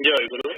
जय गुरु।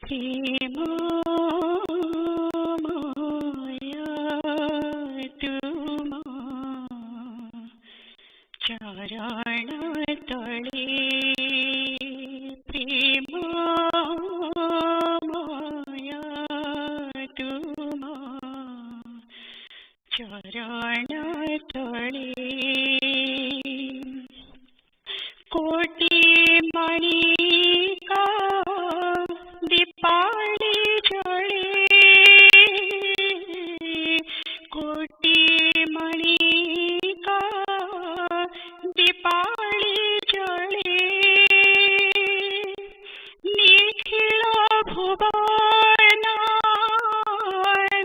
प्रेम माया तुमा चरण तळे प्रेम माया तुमा चरण तळे कोटी मणिका दीपाली जळे कोटी मणिका दीपाली जळे निखिल भुवन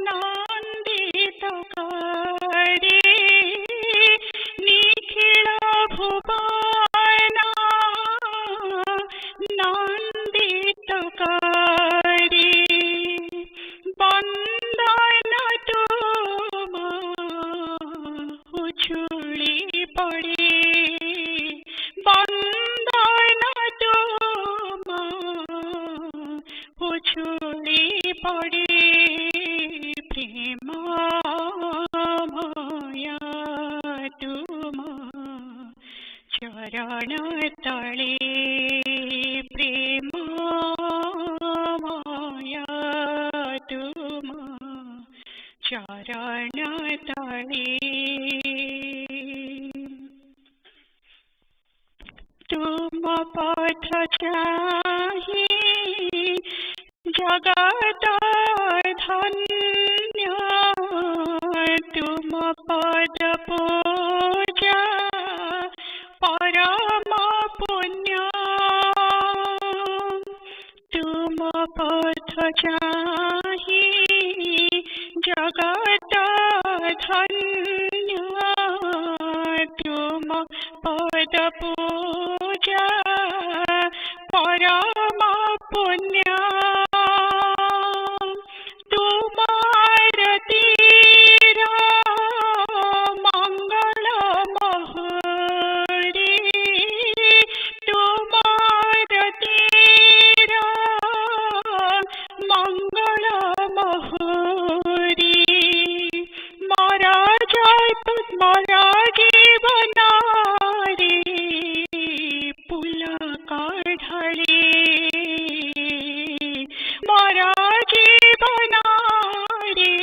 नंदित करे निखिल भुवन नंदित करे बंदन तुमा उछुली पड़े बंदन तुमा उछुली पड़े प्रेम माया तुमा चरण तळे प्रेम माया तुमा चरण तळे तुम पथ चाहि जगत धन्य तुम पद पूजा परम पुण्य तुम पथ चाहि जगत धन्य तुम पद पूजा परम पुण्य तुमार तीरा मंगल महुरी तुमार तीरा मंगल महुरी मारा जीवना रे पुला काढळे मारा जीवना रे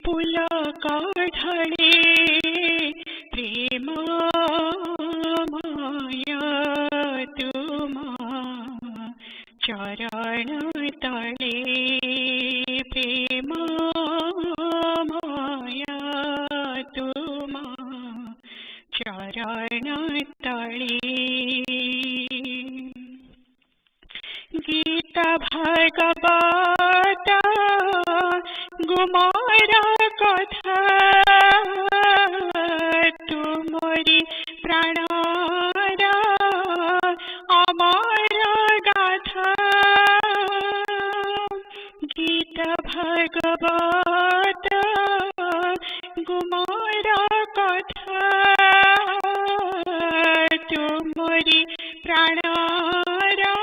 पुला काढळे प्रेम माया तुमा चरण तळे प्रेम माया तुमा चरण तळे गीता भागवत गुमारा कथा तुमरी प्राणारा अमर गाथा गीता भागवत गुमारा कथा तुमरी प्राणारा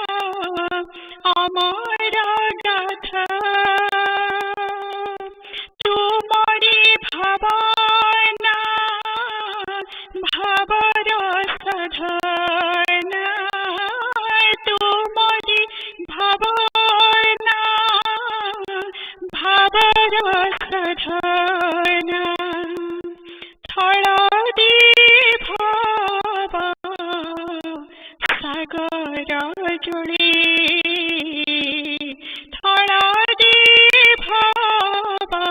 अमर गाथा तुमरी भवना भावर सधना तुमरी भवना भावर सधना थळदी भावा सागर जळे थळदी भावा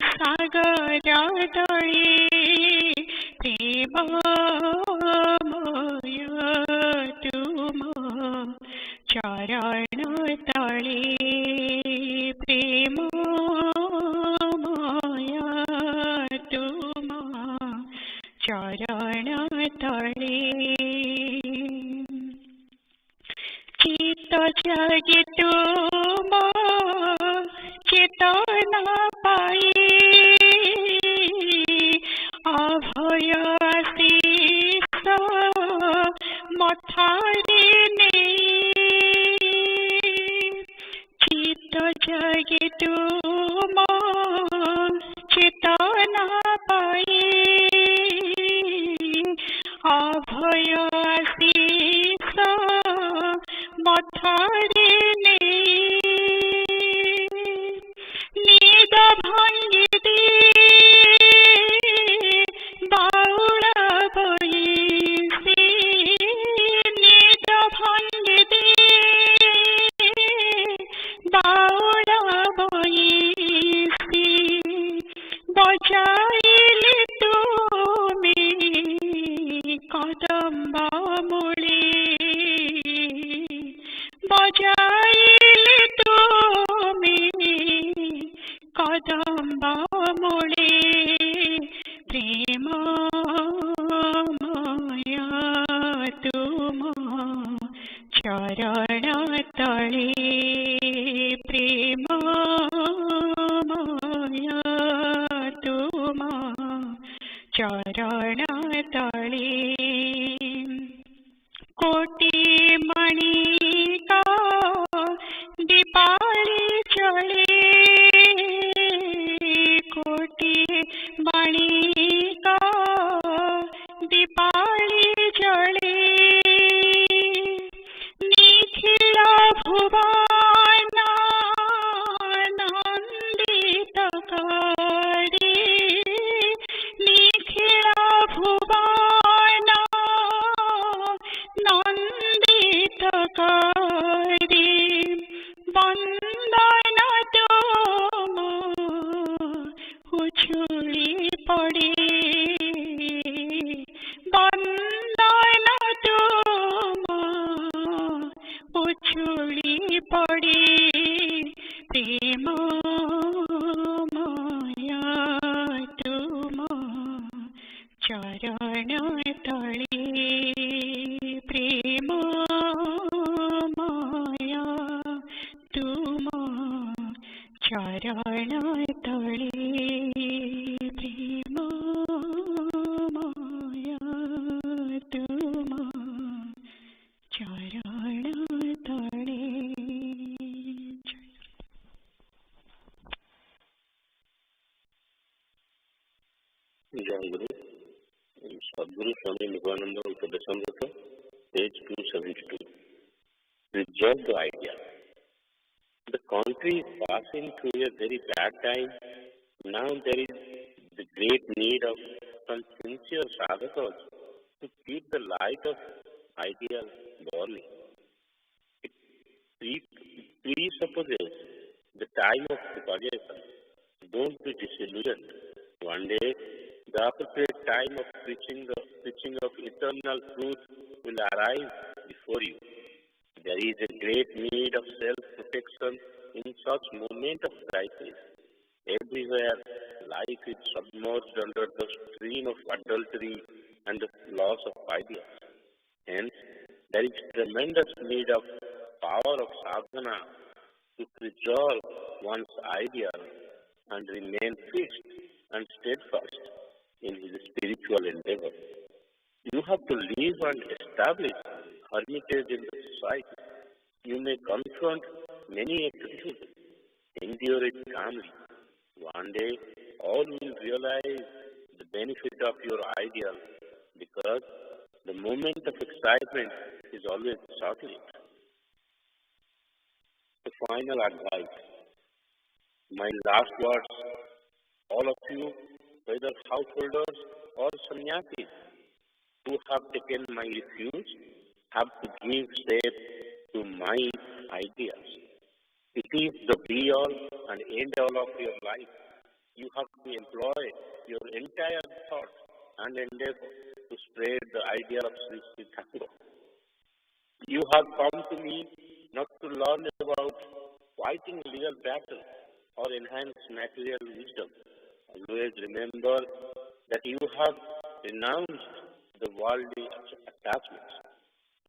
सागर तळे प्रेम माया तुमा चरण तळे प्रेम माया तुमा चरण तळे चित्त जगी तुमा चेतना पाई अभय आशीष मथारी नेई जगे तुम चेतना पाई अभय शीश मथारे निद भंगी दे बाउल बयसी निद भंगी दे बाउल बयसी बजाइले तुमे कदम्बा मूले बजाइले तुमे कदम्बा मूले प्रेम माया तुम चरण तले प्रेम माया तुम चरण तले कोटि मणि का दीपाली चले कोटि मणि का दीपाली जले निखिल भुवन नंदित करे निखिल भुवन नंदित करे वंदन तुम उछुली पड़े वंदन तुम उछुली पड़े प्रेम माया तुम चरण तले प्रेम माया तुम चरण तले प्रेम माया तुम चरण तले। जय गुरु। सद्गुरु स्वामी Nigamanand Upadeshamrita, page 272. Resolve the idea. The country is passing through a very bad time. Now there is the great need of some sincere sadhakas to keep the light of ideal burning. It presupposes the time of propagation. Don't be disillusioned. One day, the appropriate time of preaching of eternal truth will arrive before you. There is a great need of self-protection in such moment of crisis. Everywhere, life is submerged under the stream of adultery and the loss of ideas. Hence, there is tremendous need of power of sadhana to preserve one's ideal and remain fixed and steadfast in his spiritual endeavor. You have to live and establish hermitage in the society. You may confront many a critique, endure it calmly. One day, all will realize the benefit of your ideal, because the moment of excitement is always short-lived. The final advice. My last words, all of you, whether householders or sannyasis who have taken my refuge, have to give shape to my ideas. It is the be-all and end-all of your life. You have to employ your entire thought and endeavor to spread the idea of Sri Sri Thakur. You have come to me not to learn about fighting legal battle or enhance material wisdom. Always remember that you have renounced the worldly attachments.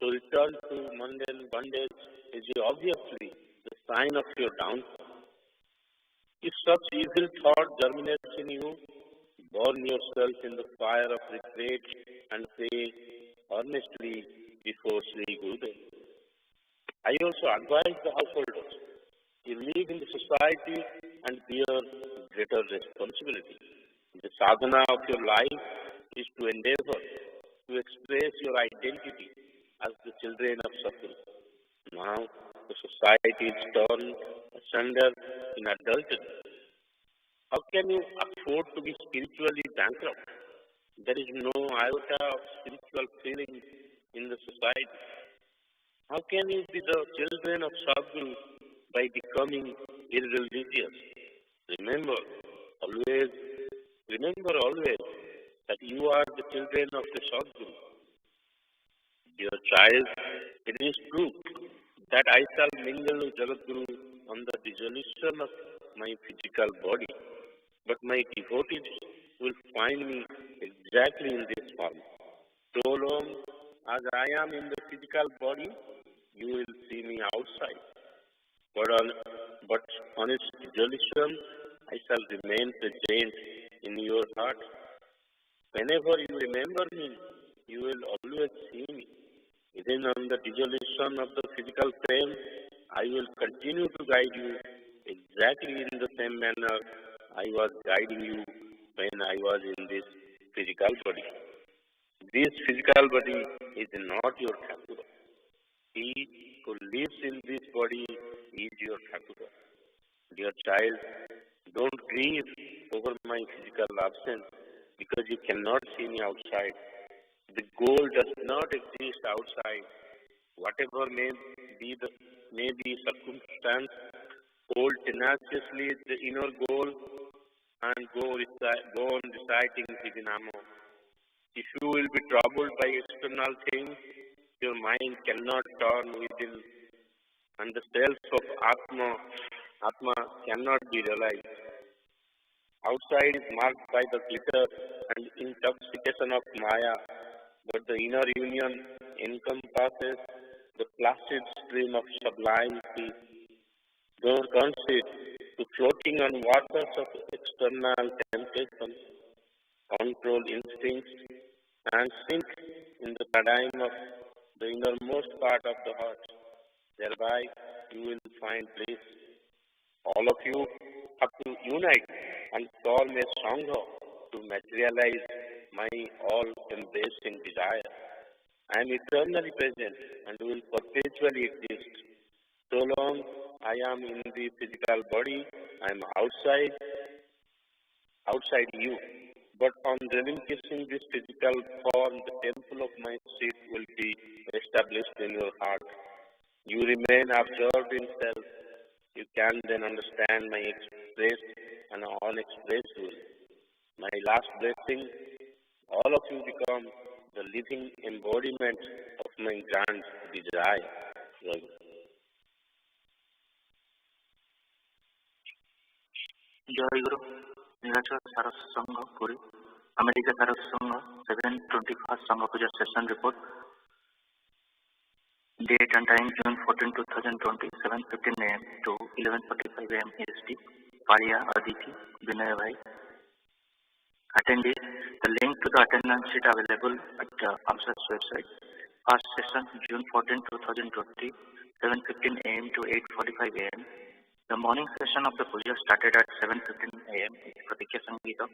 To return to mundane bondage is obviously the sign of your downfall. If such evil thought germinates in you, burn yourself in the fire of regret and pray earnestly before Sri Gurudev. I also advise the householders You live in the society and bear greater responsibility. The sadhana of your life is to endeavor to express your identity as the children of Sadguru. Now the society is turned asunder in adulthood. How can you afford to be spiritually bankrupt? There is no iota of spiritual feeling in the society. How can you be the children of Sadguru by becoming irreligious? Remember always, remember always that you are the children of the Sadguru. Dear child, it is true that I shall mingle with Jagadguru on the dissolution of my physical body, but my devotees will find me exactly in this form. So long as I am in the physical body, you will see me outside. But on its dissolution, I shall remain present in your heart. Whenever you remember me, you will always see me. Even on the dissolution of the physical frame, I will continue to guide you exactly in the same manner I was guiding you when I was in this physical body. This physical body is not your Thakur. He who lives in this body is your Thakur. Dear child, don't grieve over my physical absence because you cannot see me outside. The goal does not exist outside. Whatever may be circumstance, hold tenaciously the inner goal and go on reciting Hridinamo. If you will be troubled by external things, your mind cannot turn within, and the self of Atma cannot be realized. Outside is marked by the glitter and intoxication of Maya, but the inner union encompasses the placid stream of sublime peace. Don't concede to floating on waters of external temptations, control instincts, and sink in the paradigm of the innermost part of the heart. Thereby, you will find bliss. All of you have to unite and form a Sangha to materialize my all-embracing desire. I am eternally present and will perpetually exist. So long I am in the physical body, I am outside you. But on relinquishing this physical form, the temple of my seat will be established in your heart. You remain absorbed in self. You can then understand my expressed and unexpressed will. My last blessing, all of you become the living embodiment of my grand desire. Jai Guru, Nirachal Saraswata Sangha, Puri, America Saraswata Sangha, 721st Sangha Puja Session Report. Date and time June 14, 2020, 7:15 a.m. to 11:45 a.m. EST. Pariya Aditi, Vinay Bhai. Attendees, the link to the attendance sheet available at AMSA's website. First session June 14, 2020, 7:15 a.m. to 8:45 a.m. The morning session of the puja started at 7:15 a.m. with Pratikya Sangeeta,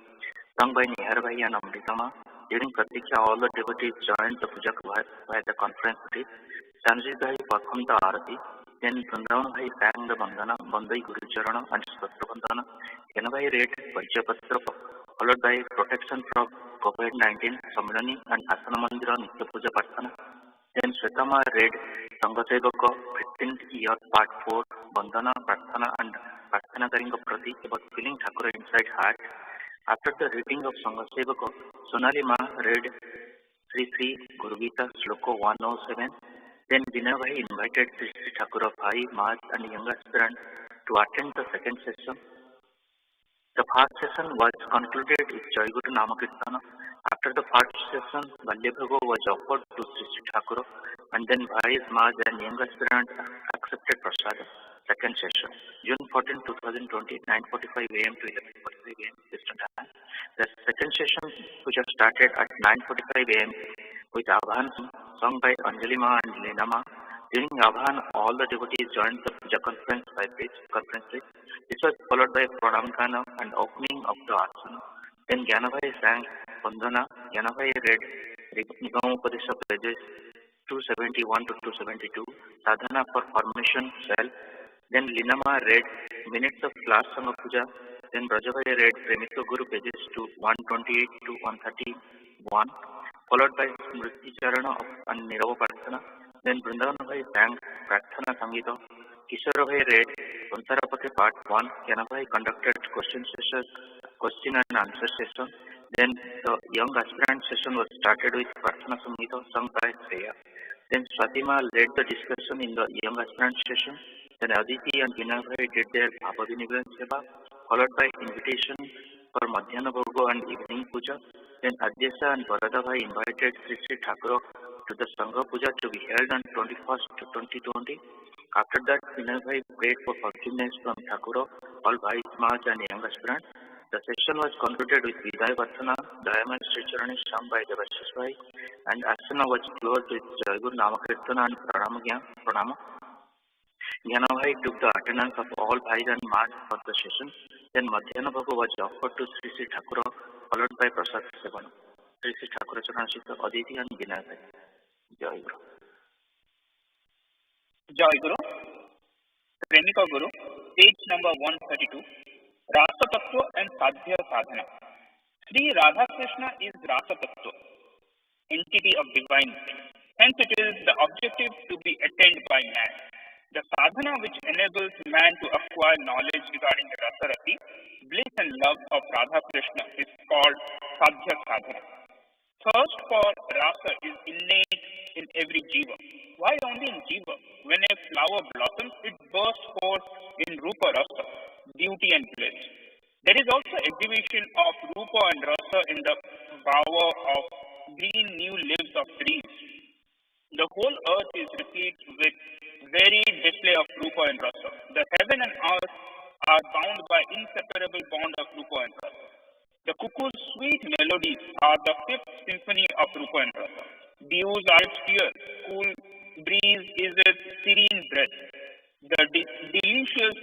sung by Nihar Bhai and Amritama. During Pratikya, all the devotees joined the puja via the conference bridge. Sanjit Bhai performed the Arati. Then Vrindavan Bhai sang the Bandhana, Bandai Guru Charana and Spatra Bandhana. Yana Bhai read Vajjapatra, followed by protection from COVID-19, Samlani and Asana Mandira Nitya Puja Prarthana. Then Svetama read Sangasevaka, 15th year part 4, Bandhana, Prarthana and Prarthana Karinga Prati about feeling Thakura inside heart. After the reading of Sangasevaka, Sonali Ma read Sri Sri Guru Gita Sloko 107. Then Vinay Bhai invited Sri Sri Thakura Bhai, Maaj and young aspirant to attend the second session. The first session was concluded with Jai Guru Namakirtana. After the first session, Valyabhago was offered to Sri Sri Thakura, and then Bhais, Maaj and young aspirant accepted Prasada. Second session, June 14, 2020, 9:45 a.m. to 11:45 a.m. Eastern Time. The second session, which was started at 9:45 a.m. with Abhan sung by Anjali Ma and Lena Ma. During Abhan, all the devotees joined the Puja conference bridge. This was followed by Pranamgana and opening of the asana. Then Gyanabhai sang Vandana. Gyanabhai read Nigam pages 271 to 272, Sadhana for Formation Self. Then Linama read Minutes of Last Sangha Puja. Then Brajabhai read Premito Guru pages to 128 to 131, followed by Smruti Charana and Nirava Prarthana. Then Vrindavanabhai sang Prarthana Sangita. Kishorebhai read Vantarapati Part 1. Gyanabhai conducted question and answer session. Then the young aspirant session was started with Prarthana Sangita sung by Shreya. Then Swatima led the discussion in the young aspirant session. Then Aditi and Vinabhai did their Bhava Vinigran Seva, followed by invitation for Madhyana Bhoga and evening puja. Then Adyasa and Varadabhai invited Sri Sri Thakur to the Sangha Puja to be held on 21st to 2020. After that, Vinabhai prayed for forgiveness from Thakur, all Bhais, Mahaj and young aspirants. The session was concluded with Vidai Varthana, Dayamay Sri Charani sung by Devashishbhai, and Asana was closed with Jayaguru Namakirtana and Pranama. Gyanabhai took the attendance of all Bhais and Mahaj for the session. Then Madhyana Bhoga was offered to Sri Sri Thakur, followed by Prasad Sevana. Sri Sri Thakur Charanashita, Aditi and Vinabhai. Jai Guru. Jai Guru. Premika Guru, page number 132. Rasa Tattva and Sadhya Sadhana. Sri Radha Krishna is Rasa Tattva, entity of divine. Hence it is the objective to be attained by man. The sadhana which enables man to acquire knowledge regarding Rasa Rati, bliss and love of Radha Krishna is called Sadhya Sadhana. Thirst for Rasa is innate in every jiva. Why only in jiva? When a flower blossoms, it bursts forth in Rupa Rasa, beauty and bliss. There is also exhibition of Rupa and Rasa in the bower of green new leaves of trees. The whole earth is replete with varied display of Rupa and Rasa. The heaven and earth are bound by inseparable bond of Rupa and Rasa. The cuckoo's sweet melodies are the fifth symphony of Rupa and Rasa. Dews are its tears, cool breeze is its serene breath. The delicious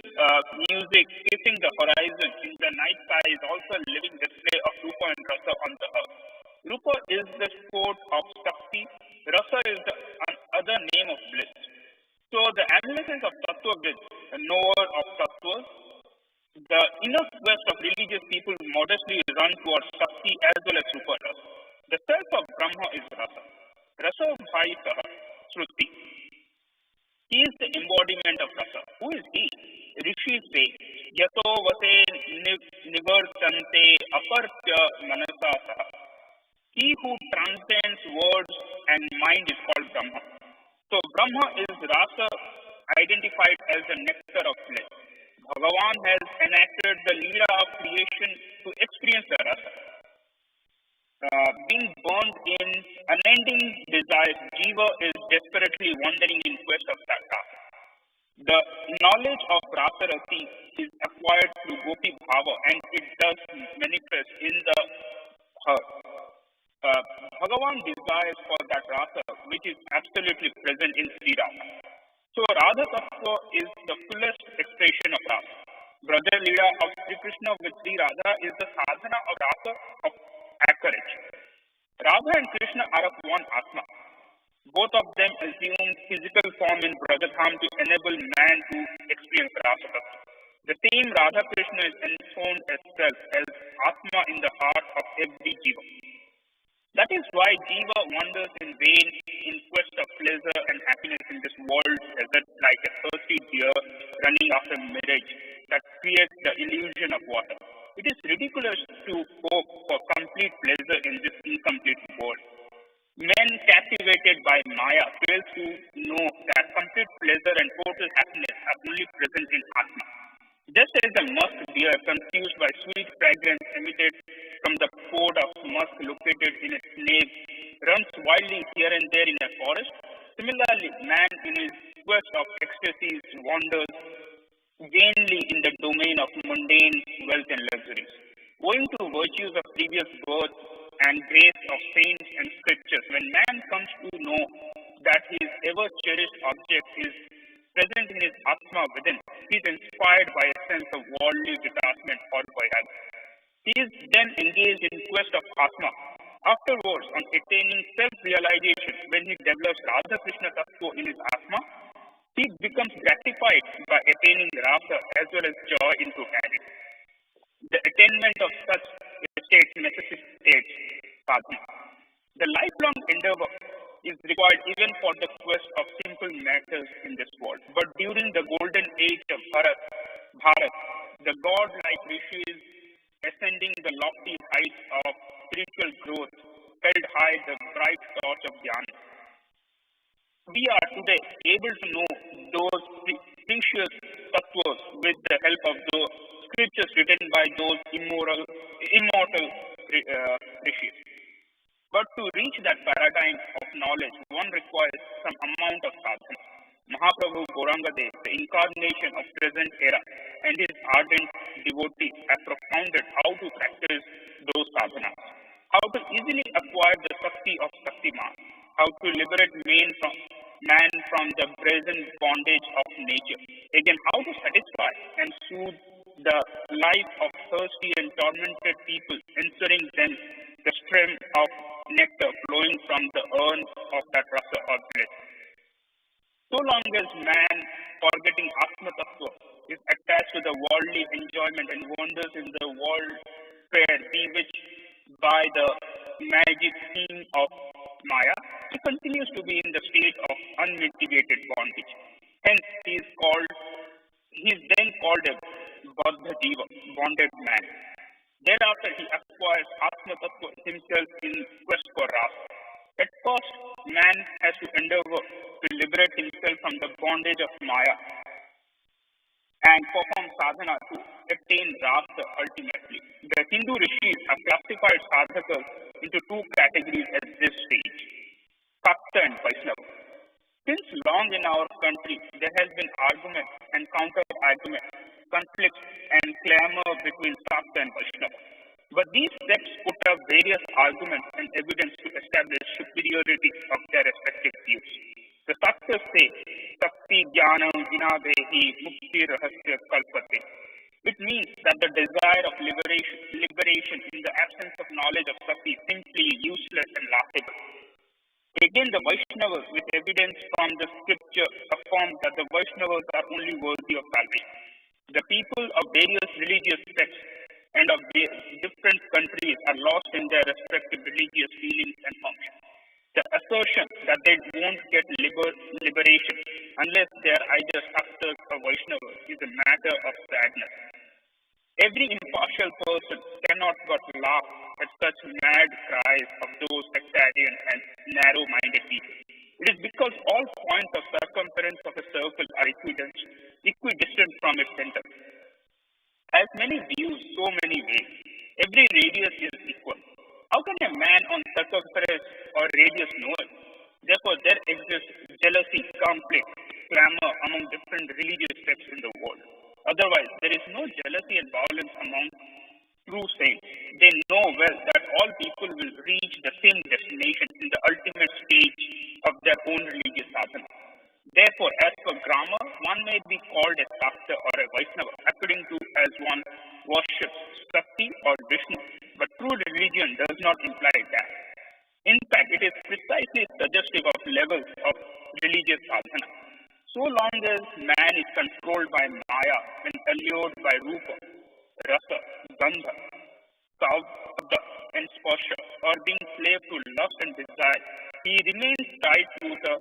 music kissing the horizon in the night sky is also a living display of Rupa and Rasa on the earth. Rupa is the sport of Shakti, Rasa is the other name of bliss. So the analysis of Tattva-vids, the knower of Tattvas, the inner quest of religious people modestly run towards Shakti as well as Rupa Rasa. The self of Brahma is Rasa. Rasa Bhai Saha, Smruti. He is the embodiment of Rasa. Who is he? Rishis say, Yato Vase Nivartante Apartya Manasa Saha. He who transcends words and mind is called Brahma. So Brahma is Rasa identified as the nectar of bliss. Bhagavan has enacted the Leela of creation to experience the Rasa. Being burned in unending desires, Jiva is desperately wandering in quest of that Rasa. The knowledge of Rasa Rati is acquired through Gopi Bhava and it does manifest in the heart. Bhagavan desires for that Rasa which is absolutely present in Sri Rama. So Radha Tattva is the fullest expression of Rasa. Braja Leela of Sri Krishna with Sri Radha is the sadhana of Rasa of acreage. Radha and Krishna are of one Atma. Both of them assume physical form in Brajadham to enable man to experience Rasa Tattva. The same Radha Krishna is enthroned as self, as Atma in the heart of every Jiva. That is why Jiva wanders in vain in quest of pleasure and happiness in this world desert like a thirsty deer running after mirage that creates the illusion of water. It is ridiculous to hope for complete pleasure in this incomplete world. Men captivated by Maya fail to know that complete pleasure and total happiness are only present in Atma. Just as a musk deer confused by sweet fragrance emitted from the pod of musk located in its nape runs wildly here and there in a forest, similarly man in his quest of ecstasies wanders vainly in the domain of mundane wealth and luxuries. Owing to virtues of previous birth and grace of saints and scriptures, when man comes to know that his ever-cherished object is present in his Atma within, he is inspired by a sense of worldly detachment or vairagya. He is then engaged in quest of Atma. Afterwards, on attaining self-realization, when he develops Radha Krishna Tattva in his Atma, he becomes gratified by attaining Rasa as well as joy in totality. The attainment of such state necessitates sadhana. The lifelong endeavor is required even for the quest of simple matters in this world. But during the golden age of Bharat, the god-like rishis ascending the lofty heights of spiritual growth held high the bright torch of Jnana. We are today able to know those precious tattvas with the help of the scriptures written by those immortal rishis. But to reach that paradigm of knowledge, one requires some amount of sadhana. Mahaprabhu Gauranga Dev, the incarnation of present era, and his ardent devotees have propounded how to practice those sadhanas, how to easily acquire the Shakti of Shaktiman, how to liberate man from the present bondage of nature, again how to satisfy and soothe the life of thirsty and tormented people, ensuring them the stream of nectar flowing from the urn of that rasa or bliss. So long as man, forgetting Atma Tattva, is attached to the worldly enjoyment and wanders in the world fair, bewitched by the magic theme of Maya, he continues to be in the state of unmitigated bondage. Hence, he is then called a Baddha Deva, bonded man. Thereafter, he acquires Atma Tattva himself in quest for Rasa. At first, man has to endeavor to liberate himself from the bondage of Maya and perform sadhana to attain Rasa ultimately. The Hindu rishis have classified sadhakas into two categories at this stage, Sakta and Vaishnava. Since long in our country, there has been argument and counter-argument, conflicts and clamor between Sakta and Vaishnava. But these sects put up various arguments and evidence to establish superiority of their respective views. The Saktas say, Sakti Jnanam Vinadehi Mukti Rahasya Kalpate. It means that the desire of liberation in the absence of knowledge of Sakti is simply useless and laughable. Again, the Vaishnavas, with evidence from the scripture, affirm that the Vaishnavas are only worthy of salvation. The people of various religious sects and of different countries are lost in their respective religious feelings and functions. The assertion that they won't get liberation unless they are either Saktas or Vaishnavas is a matter of sadness. Every impartial person cannot but laugh at such mad cries of those sectarian and narrow-minded people. It is because all points of circumference of a circle are equidistant from its center. As many views, so many ways. Every radius is equal. How can a man on circumference or radius know it? Therefore, there exists jealousy, conflict, clamor among different religious sects in the world. Otherwise, there is no jealousy and violence among true saints. They know well that all people will reach the same destination in the ultimate stage of their own religious sadhana. Therefore, as per grammar, one may be called a Sakta or a Vaishnava according to as one worships Shakti or Vishnu. But true religion does not imply that. In fact, it is precisely suggestive of levels of religious sadhana. So long as man is controlled by Maya and allured by Rupa, Rasa, Gandha, Sabda and Sparsha, or being slave to lust and desire, he remains tied to the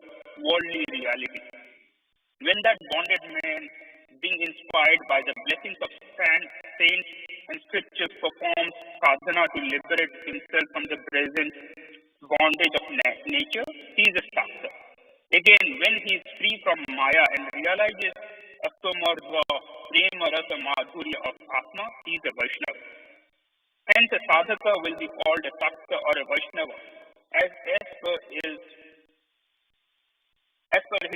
worldly reality. When that bonded man, being inspired by the blessings of saints and scriptures, performs sadhana to liberate himself from the present bondage of nature, he is a Sakta. Again, when he is free from Maya and realizes Astamardva, Prema Rasa Madhurya of Atma, he is a Vaishnava. Hence, a sadhaka will be called a Sakta or a Vaishnava as per his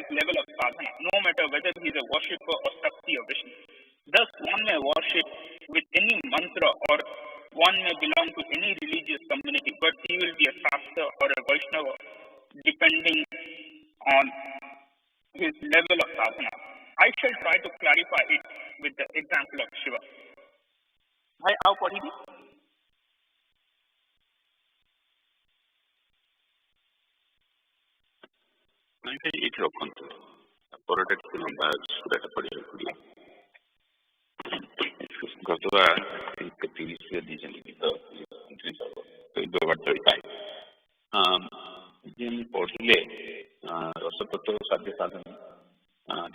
level of sadhana, no matter whether he is a worshipper of Shakti or Vishnu. Thus, one may worship with any mantra or one may belong to any religious community, but he will be a Sakta or a Vaishnava depending try to clarify it with the example of Shiva. भाई आओ पढ़िए. ଏଇଠି ରଖନ୍ତୁ ପରଟା ଟିକେ ଲମ୍ବା ସୁରାଟା ପଡ଼ିବାକୁ ପଡ଼ିବ. ଗତବା 30 ଦେଇଛନ୍ତି ଗୀତ 35. ଆମେ ପଢ଼ିଲେ ରସତତ୍ଵ ସାଧ୍ୟ ସାଧନ.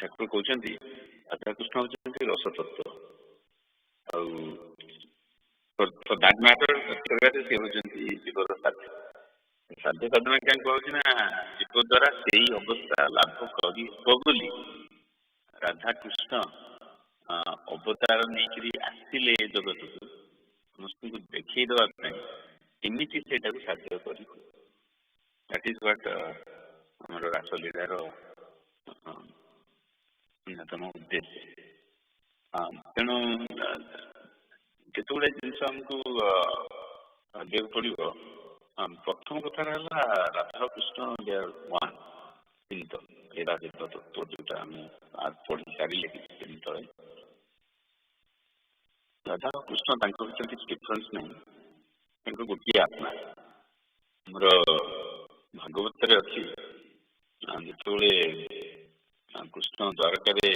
ଠାକୁର କହୁଛନ୍ତି ରାଧାକୃଷ୍ଣ ହେଉଛନ୍ତି ରସତତ୍ଵ. ଆଉ ଫର୍ ଦ୍ୟାଟ୍ ମ୍ୟାଟର ସେ ହେଉଛନ୍ତି ଜୀବର ସାଧ୍ୟ. ସାଧ୍ୟ ସାଧନ କାହିଁ କୁହାଯାଉଛି ନା ଜୀବ ଦ୍ୱାରା ସେଇ ଅବସ୍ଥା ଲାଭ କରିହେବ ବୋଲି ରାଧାକୃଷ୍ଣ ଅବତାର ନେଇକରି ଆସିଲେ ଏ ଜଗତକୁ ସମସ୍ତଙ୍କୁ ଦେଖେଇ ଦେବା ପାଇଁ କେମିତି ସେଇଟାକୁ ସାଧ୍ୟ କରିବ. ଦ୍ୟାଟ୍ ଇଜ୍ ହ୍ୱାଟ୍ ଆମର ରାସଲୀଳାର ଅନ୍ୟତମ ଉଦ୍ଦେଶ୍ୟ. ତେଣୁ କେତେଗୁଡ଼େ ଜିନିଷ ଆମକୁ ଭାବିବାକୁ ପଡ଼ିବ. ପ୍ରଥମ କଥା ହେଲା ରାଧାକୃଷ୍ଣ ୱାନ୍ ତିନିତ ରାଧିତ ତତ୍ଵ ଯୋଉଟା ଆମେ ପଢ଼ି ସାରିଲେ କିଛି ଦିନ ତଳେ. ରାଧାକୃଷ୍ଣ ତାଙ୍କ ଭିତରେ କିଛି ଡିଫରେନ୍ସ ନାହିଁ. ତାଙ୍କ ଗୋଟିଏ ଆତ୍ମା. ଆମର ଭାଗବତରେ ଅଛି ଯେତେବେଳେ କୃଷ୍ଣ ଦ୍ୱାରକାରେ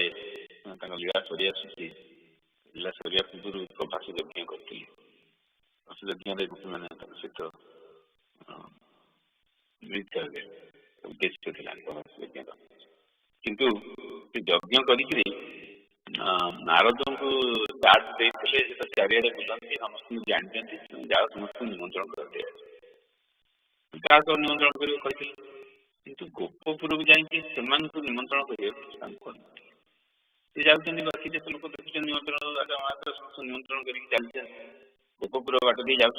ତାଙ୍କ ଲୀଳା ସରି ଆସୁଛି, ଲୀଳା ସରିବା ପୂର୍ବରୁ ପ୍ରଭାସ ଯଜ୍ଞ କରିଥିଲେ. ପ୍ରଭାସ ଯଜ୍ଞରେ ଗୋପୀମାନେ ତାଙ୍କ ସହିତ ମିଳିତ ହେବେ ଉଦ୍ଦେଶ୍ୟ ଥିଲା ପ୍ରଭାସ ଯଜ୍ଞର. କିନ୍ତୁ ସେ ଯଜ୍ଞ କରିକିରି ନାରଦଙ୍କୁ ଚାର୍ଜ ଦେଇଥିଲେ ଯେ ଚାରିଆଡ଼େ ବୁଲନ୍ତି, ସମସ୍ତଙ୍କୁ ଜାଣିଛନ୍ତି, ଯାହା ସମସ୍ତଙ୍କୁ ନିମନ୍ତ୍ରଣ କରାଯାଏ. କାହାକୁ ନିମନ୍ତ୍ରଣ କରିବାକୁ କହିଥିଲେ, କିନ୍ତୁ ଗୋପପୁରକୁ ଯାଇକି ସେମାନଙ୍କୁ ନିମନ୍ତ୍ରଣ କରିବାକୁ ତାଙ୍କୁ କହିଥିଲେ. ସେ ଯାଉଛନ୍ତି, ବାକି ଯେତେ ଲୋକ ଦେଖୁଛନ୍ତି ନିମନ୍ତ୍ରଣ ସମସ୍ତଙ୍କୁ ନିମନ୍ତ୍ରଣ କରିକି ଚାଲିଛନ୍ତି. ଗୋପପୁର ବାଟ ଦେଇ ଯାଉଛନ୍ତି.